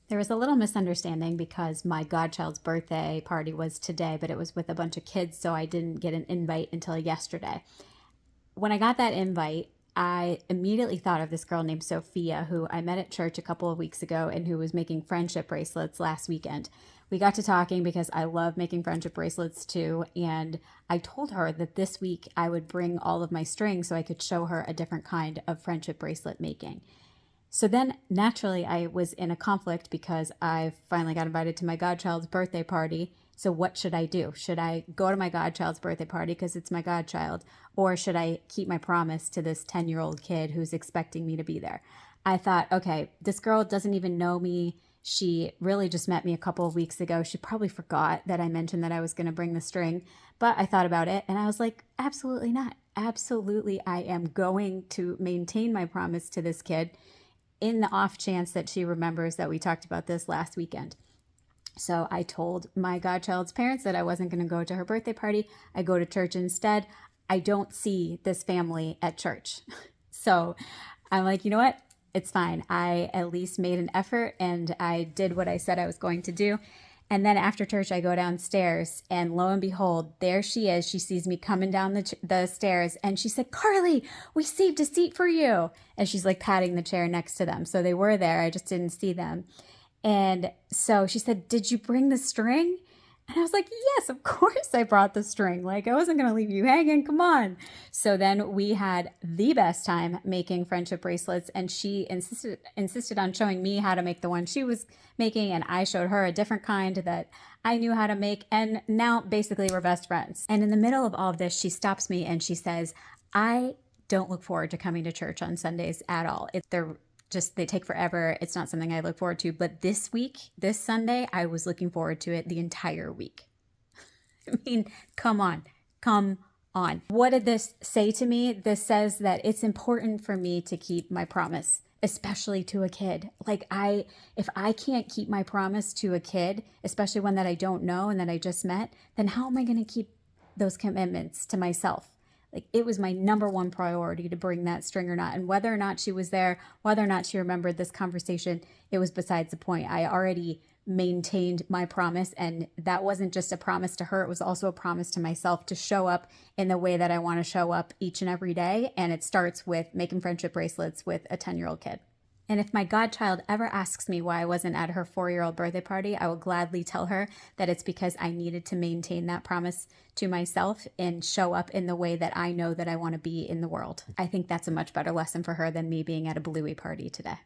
There was a little misunderstanding because my godchild's birthday party was today, but it was with a bunch of kids, so I didn't get an invite until yesterday. When I got that invite, I immediately thought of this girl named Sofia, who I met at church a couple of weeks ago and who was making friendship bracelets last weekend. We got to talking because I love making friendship bracelets too. And I told her that this week I would bring all of my strings so I could show her a different kind of friendship bracelet making. So then naturally I was in a conflict because I finally got invited to my godchild's birthday party. So what should I do? Should I go to my godchild's birthday party because it's my godchild? Or should I keep my promise to this 10-year-old kid who's expecting me to be there? I thought, okay, this girl doesn't even know me. She really just met me a couple of weeks ago. She probably forgot that I mentioned that I was going to bring the string. But I thought about it and I was like, absolutely not. Absolutely, I am going to maintain my promise to this kid in the off chance that she remembers that we talked about this last weekend. So I told my godchild's parents that I wasn't going to go to her birthday party. I go to church instead. I don't see this family at church. So I'm like, you know what? It's fine. I at least made an effort and I did what I said I was going to do. And then after church, I go downstairs and lo and behold, there she is. She sees me coming down the stairs and she said, Carly, we saved a seat for you. And she's like patting the chair next to them. So they were there. I just didn't see them. And so she said, did you bring the string? And I was like, yes, of course I brought the string. Like, I wasn't going to leave you hanging. Come on. So then we had the best time making friendship bracelets. And she insisted on showing me how to make the one she was making. And I showed her a different kind that I knew how to make. And now basically we're best friends. And in the middle of all of this, she stops me and she says, I don't look forward to coming to church on Sundays at all. They take forever. It's not something I look forward to. But this week, this Sunday, I was looking forward to it the entire week. I mean, come on. Come on. What did this say to me? This says that it's important for me to keep my promise, especially to a kid. If I can't keep my promise to a kid, especially one that I don't know and that I just met, then how am I going to keep those commitments to myself? Like, it was my number one priority to bring that string or not. And whether or not she was there, whether or not she remembered this conversation, it was besides the point. I already maintained my promise. And that wasn't just a promise to her. It was also a promise to myself to show up in the way that I want to show up each and every day. And it starts with making friendship bracelets with a 10-year-old kid. And if my godchild ever asks me why I wasn't at her 4-year-old birthday party, I will gladly tell her that it's because I needed to maintain that promise to myself and show up in the way that I know that I want to be in the world. I think that's a much better lesson for her than me being at a Bluey party today.